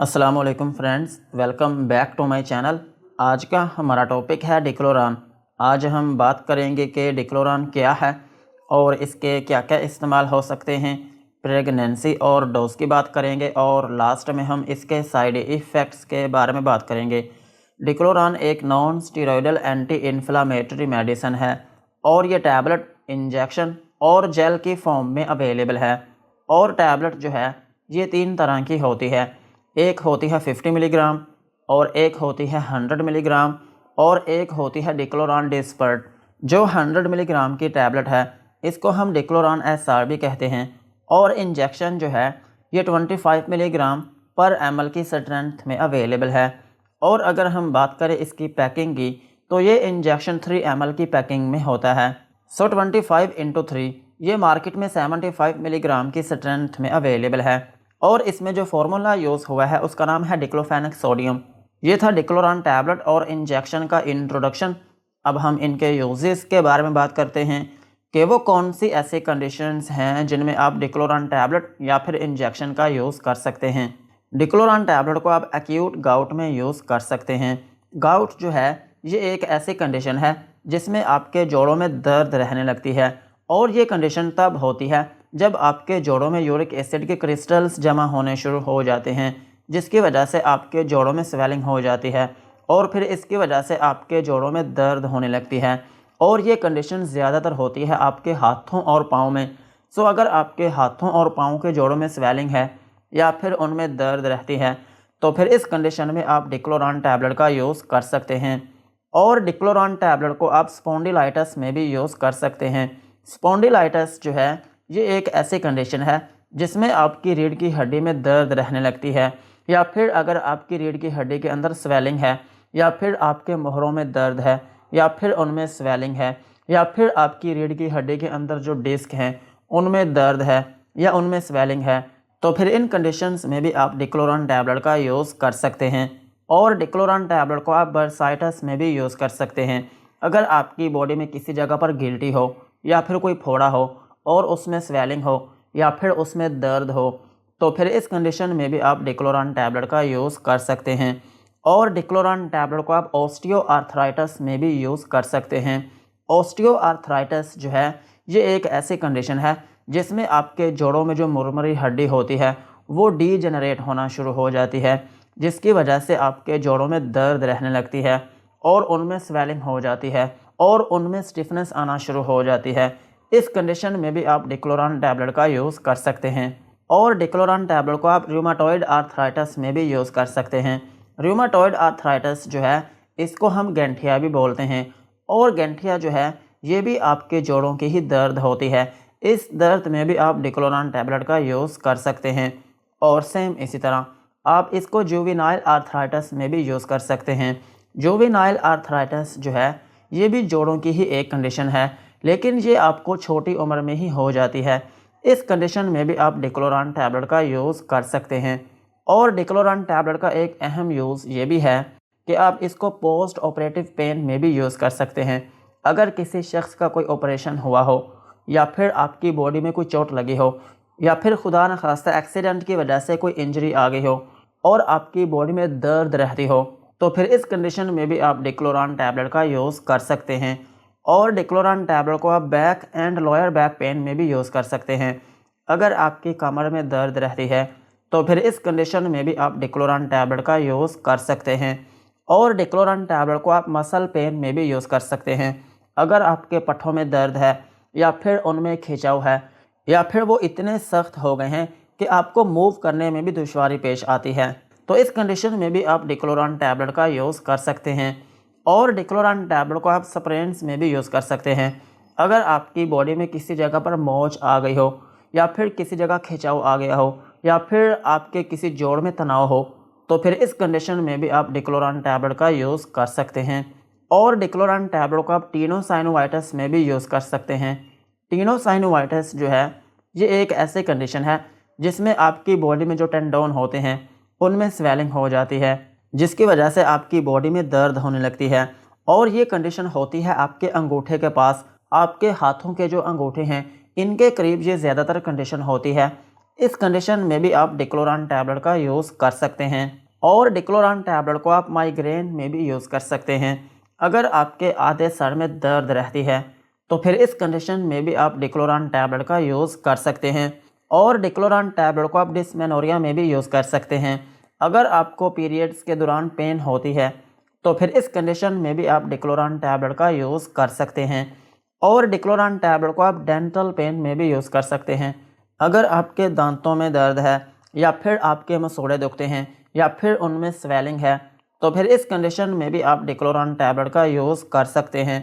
अस्सलाम वालेकुम friends, welcome back to my channel. आज का हमारा टॉपिक है डिक्लोरान। आज हम बात करेंगे कि डिक्लोरान क्या है और इसके क्या क्या इस्तेमाल हो सकते हैं। प्रेगनेंसी और डोज की बात करेंगे और लास्ट में हम इसके साइड इफ़ेक्ट्स के बारे में बात करेंगे। डिक्लोरान एक non steroidal anti inflammatory medicine है और ये टैबलेट, इंजेक्शन और जेल की फॉर्म में अवेलेबल है। और टैबलेट जो है ये 3 तरह की होती है। एक होती है 50 मिलीग्राम और एक होती है 100 मिलीग्राम और एक होती है डिक्लोरान डिस्पर्ट। जो 100 मिलीग्राम की टैबलेट है इसको हम डिक्लोरान एसआर भी कहते हैं और इंजेक्शन जो है ये 25 मिलीग्राम पर एमएल की स्ट्रेंथ में अवेलेबल है। और अगर हम बात करें इसकी पैकिंग की तो ये इंजेक्शन 3 ml की पैकिंग में होता है। 25×3 ये मार्केट में 75 मिलीग्राम की स्ट्रेंथ में अवेलेबल है। और इसमें जो फार्मूला यूज़ हुआ है उसका नाम है डिक्लोफेनेक सोडियम। ये था डिक्लोरान टैबलेट और इंजेक्शन का इंट्रोडक्शन। अब हम इनके यूजेस के बारे में बात करते हैं कि वो कौन सी ऐसी कंडीशंस हैं जिनमें आप डिक्लोरान टैबलेट या फिर इंजेक्शन का यूज़ कर सकते हैं। डिक्लोरान टैबलेट को आप एक्यूट गाउट में यूज़ कर सकते हैं। गाउट जो है ये एक ऐसी कंडीशन है जिसमें आपके जोड़ों में दर्द रहने लगती है और ये कंडीशन तब होती है जब आपके जोड़ों में यूरिक एसिड के क्रिस्टल्स जमा होने शुरू हो जाते हैं, जिसकी वजह से आपके जोड़ों में स्वेलिंग हो जाती है और फिर इसकी वजह से आपके जोड़ों में दर्द होने लगती है। और ये कंडीशन ज़्यादातर होती है आपके हाथों और पाँव में। सो अगर आपके हाथों और पाँव के जोड़ों में स्वेलिंग है या फिर उनमें दर्द रहती है तो फिर इस कंडीशन में आप डिक्लोरान टैबलेट का यूज़ कर सकते हैं। और डिक्लोरान टैबलेट को आप स्पॉन्डिलाइटिस में भी यूज़ कर सकते हैं। स्पॉन्डिलाइटिस जो है ये एक ऐसी कंडीशन है जिसमें आपकी रीढ़ की हड्डी में दर्द रहने लगती है या फिर अगर आपकी रीढ़ की हड्डी के अंदर स्वेलिंग है या फिर आपके मोहरों में दर्द है या फिर उनमें स्वेलिंग है या फिर आपकी रीढ़ की हड्डी के अंदर जो डिस्क हैं उनमें दर्द है या उनमें स्वेलिंग है, तो फिर इन कंडीशंस में भी आप डिक्लोरान टैबलेट का यूज़ कर सकते हैं। और डिक्लोरान टैबलेट को आप बर्साइटिस में भी यूज़ कर सकते हैं। अगर आपकी बॉडी में किसी जगह पर गिल्टी हो या फिर कोई फोड़ा हो और उसमें स्वेलिंग हो या फिर उसमें दर्द हो तो फिर इस कंडीशन में भी आप डिक्लोरान टैबलेट का यूज़ कर सकते हैं। और डिक्लोरान टैबलेट को आप ऑस्टियोआर्थराइटिस में भी यूज़ कर सकते हैं। ऑस्टियोआर्थराइटिस जो है ये एक ऐसी कंडीशन है जिसमें आपके जोड़ों में जो मुरमुरी हड्डी होती है वो डीजेनरेट होना शुरू हो जाती है, जिसकी वजह से आपके जोड़ों में दर्द रहने लगती है और उनमें स्वेलिंग हो जाती है और उनमें स्टिफनेस आना शुरू हो जाती है। इस कंडीशन में भी आप डिक्लोरान टैबलेट का यूज़ कर सकते हैं। और डिक्लोरान टैबलेट को आप रूमाटॉइड आर्थराइटिस में भी यूज़ कर सकते हैं। रूमाटॉइड आर्थराइटिस जो है इसको हम गैंठिया भी बोलते हैं और गैंठिया जो है ये भी आपके जोड़ों की ही दर्द होती है। इस दर्द में भी आप डिक्लोरान टैबलेट का यूज़ कर सकते हैं। और सेम इसी तरह आप इसको जुवेनाइल आर्थराइटिस में भी यूज़ कर सकते हैं। जुवेनाइल आर्थराइटिस जो है ये भी जोड़ों की ही एक कंडीशन है, लेकिन ये आपको छोटी उम्र में ही हो जाती है। इस कंडीशन में भी आप डिक्लोरान टैबलेट का यूज़ कर सकते हैं। और डिक्लोरान टैबलेट का एक अहम यूज़ ये भी है कि आप इसको पोस्ट ऑपरेटिव पेन में भी यूज़ कर सकते हैं। अगर किसी शख्स का कोई ऑपरेशन हुआ हो या फिर आपकी बॉडी में कोई चोट लगी हो या फिर खुदा न खास्ता एक्सीडेंट की वजह से कोई इंजरी आ गई हो और आपकी बॉडी में दर्द रहती हो तो फिर इस कंडीशन में भी आप डिक्लोरान टैबलेट का यूज़ कर सकते हैं। और डिक्लोरान टैबलेट को आप back and lower back pain में भी यूज़ कर सकते हैं। अगर आपकी कमर में दर्द रहती है तो फिर इस कंडीशन में भी आप डिक्लोरान टैबलेट का यूज़ कर सकते हैं। और डिक्लोरान टैबलेट को आप मसल पेन में भी यूज़ कर सकते हैं। अगर आपके पट्ठों में दर्द है या फिर उनमें खिंचाव है या फिर वो इतने सख्त हो गए हैं कि आपको मूव करने में भी दुश्वारी पेश आती है तो इस कंडीशन में भी आप डिक्लोरान टैबलेट का यूज़ कर सकते हैं। और डिक्लोरान टैबलेट को आप स्प्रेन्स में भी यूज़ कर सकते हैं। अगर आपकी बॉडी में किसी जगह पर मोच आ गई हो या फिर किसी जगह खिंचाव आ गया हो या फिर आपके किसी जोड़ में तनाव हो तो फिर इस कंडीशन में भी आप डिक्लोरान टैबलेट का यूज़ कर सकते हैं। और डिक्लोरान टैबलेट को आप टीनोसाइनोवाइटिस में भी यूज़ कर सकते हैं। टीनोसाइनोवाइटिस जो है ये एक ऐसी कंडीशन है जिसमें आपकी बॉडी में जो टेंडोन होते हैं उनमें स्वेलिंग हो जाती है, जिसकी वजह से आपकी बॉडी में दर्द होने लगती है। और ये कंडीशन होती है आपके अंगूठे के पास, आपके हाथों के जो अंगूठे हैं इनके करीब ये ज़्यादातर कंडीशन होती है। इस कंडीशन में भी आप डिक्लोरान टैबलेट का यूज़ कर सकते हैं। और डिक्लोरान टैबलेट को आप माइग्रेन में भी यूज़ कर सकते हैं। अगर आपके आधे सर में दर्द रहती है तो फिर इस कंडीशन में भी आप डिक्लोरान टैबलेट का यूज़ कर सकते हैं। और डिक्लोरान टैबलेट को आप डिस्मेनोरिया में भी यूज़ कर सकते हैं। अगर आपको पीरियड्स के दौरान पेन होती है तो फिर इस कंडीशन में भी आप डिक्लोरान टैबलेट का यूज़ कर सकते हैं। और डिक्लोरान टैबलेट को आप डेंटल पेन में भी यूज़ कर सकते हैं। अगर आपके दांतों में दर्द है या फिर आपके मसूड़े दुखते हैं या फिर उनमें स्वेलिंग है तो फिर इस कंडीशन में भी आप डिक्लोरान टैबलेट का यूज़ कर सकते हैं।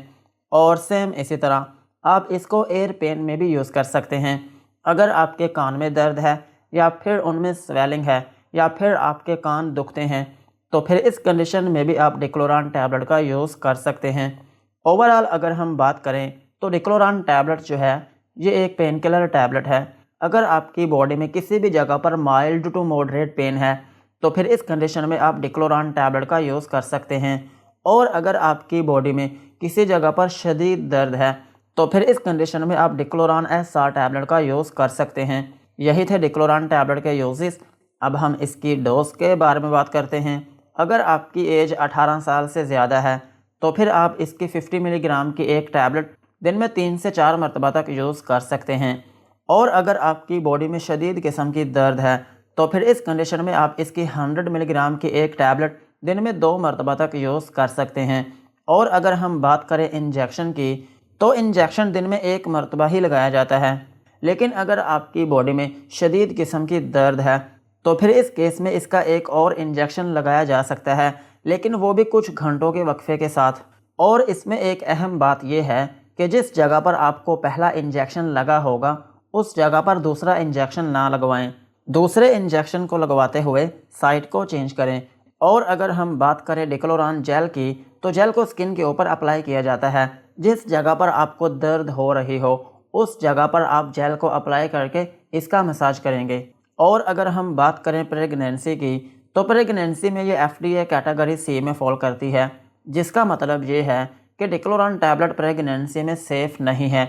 और सेम इसी तरह आप इसको एयर पेन में भी यूज़ कर सकते हैं। अगर आपके कान में दर्द है या फिर उनमें स्वेलिंग है या फिर आपके कान दुखते हैं तो फिर इस कंडीशन में भी आप डिक्लोरान टैबलेट का यूज़ कर सकते हैं। ओवरऑल अगर हम बात करें तो डिक्लोरान टैबलेट जो है ये एक पेन किलर टैबलेट है। अगर आपकी बॉडी में किसी भी जगह पर माइल्ड टू मॉडरेट पेन है तो फिर इस कंडीशन में आप डिक्लोरान टैबलेट का यूज़ कर सकते हैं। और अगर आपकी बॉडी में किसी जगह पर शदीद दर्द है तो फिर इस कंडीशन में आप डिक्लोरान SR टैबलेट का यूज़ कर सकते हैं। यही थे डिक्लोरान टैबलेट के यूजेस। अब हम इसकी डोज के बारे में बात करते हैं। अगर आपकी एज 18 साल से ज़्यादा है तो फिर आप इसकी 50 मिलीग्राम की एक टैबलेट दिन में 3 से 4 मरतबा तक यूज़ कर सकते हैं। और अगर आपकी बॉडी में शदीद किस्म की दर्द है तो फिर इस कंडीशन में आप इसकी 100 मिलीग्राम की एक टैबलेट दिन में 2 मरतबा तक यूज़ कर सकते हैं। और अगर हम बात करें इंजेक्शन की तो इंजेक्शन दिन में 1 मरतबा ही लगाया जाता है। लेकिन अगर आपकी बॉडी में शदीद किस्म की दर्द है तो फिर इस केस में इसका एक और इंजेक्शन लगाया जा सकता है, लेकिन वो भी कुछ घंटों के वक्फे के साथ। और इसमें एक अहम बात यह है कि जिस जगह पर आपको पहला इंजेक्शन लगा होगा उस जगह पर दूसरा इंजेक्शन ना लगवाएं। दूसरे इंजेक्शन को लगवाते हुए साइट को चेंज करें। और अगर हम बात करें डिक्लोरान जेल की तो जेल को स्किन के ऊपर अप्लाई किया जाता है। जिस जगह पर आपको दर्द हो रही हो उस जगह पर आप जेल को अप्लाई करके इसका मसाज करेंगे। और अगर हम बात करें प्रेगनेंसी की तो प्रेगनेंसी में ये FDA कैटेगरी C में फॉल करती है, जिसका मतलब ये है कि डिक्लोरान टैबलेट प्रेगनेंसी में सेफ़ नहीं है।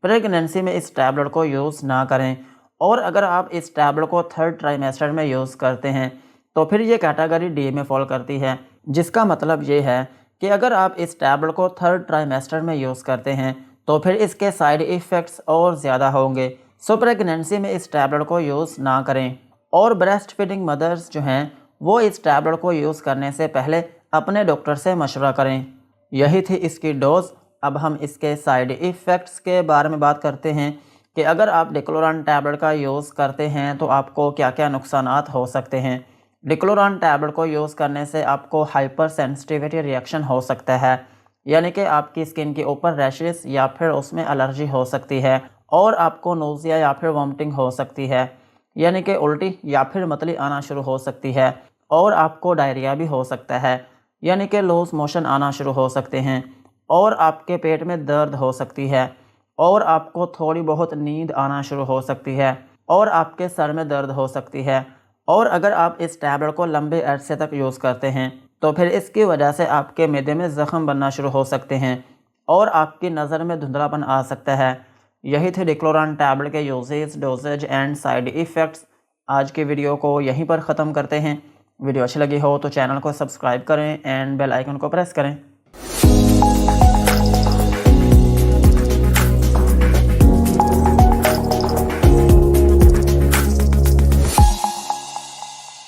प्रेगनेंसी में इस टैबलेट को यूज़ ना करें। और अगर आप इस टैबलेट को 3rd ट्राइमेस्टर में यूज़ करते हैं तो फिर ये कैटेगरी D में फॉल करती है, जिसका मतलब ये है कि अगर आप इस टैबलेट को 3rd ट्राइमेस्टर में यूज़ करते हैं तो फिर इसके साइड इफ़ेक्ट्स और ज़्यादा होंगे। सो प्रेगनेंसी में इस टैबलेट को यूज़ ना करें। और ब्रेस्ट फीडिंग मदर्स जो हैं वो इस टैबलेट को यूज़ करने से पहले अपने डॉक्टर से मशवरा करें। यही थी इसकी डोज। अब हम इसके साइड इफ़ेक्ट्स के बारे में बात करते हैं कि अगर आप डिक्लोरान टैबलेट का यूज़ करते हैं तो आपको क्या क्या नुकसानात हो सकते हैं। डिक्लोरान टैबलेट को यूज़ करने से आपको हाइपर सेंसिटिविटी रिएक्शन हो सकता है, यानी कि आपकी स्किन के ऊपर रैशेस या फिर उसमें एलर्जी हो सकती है। और आपको नोज़िया या फिर वॉमिटिंग हो सकती है, यानी कि उल्टी या फिर मतली आना शुरू हो सकती है। और आपको डायरिया भी हो सकता है, यानी कि लूज मोशन आना शुरू हो सकते हैं। और आपके पेट में दर्द हो सकती है। और आपको थोड़ी बहुत नींद आना शुरू हो सकती है। और आपके सर में दर्द हो सकती है। और अगर आप इस टैबलेट को लंबे अरसे तक यूज़ करते हैं तो फिर इसकी वजह से आपके मैदे में ज़ख्म बनना शुरू हो सकते हैं और आपकी नज़र में धुंधलापन आ सकता है। यही थे डिक्लोरान टैबलेट के uses, doses and side effects. आज के वीडियो को यहीं पर ख़त्म करते हैं। वीडियो अच्छी लगी हो तो चैनल को सब्सक्राइब करें एंड बेल आइकन को प्रेस करें।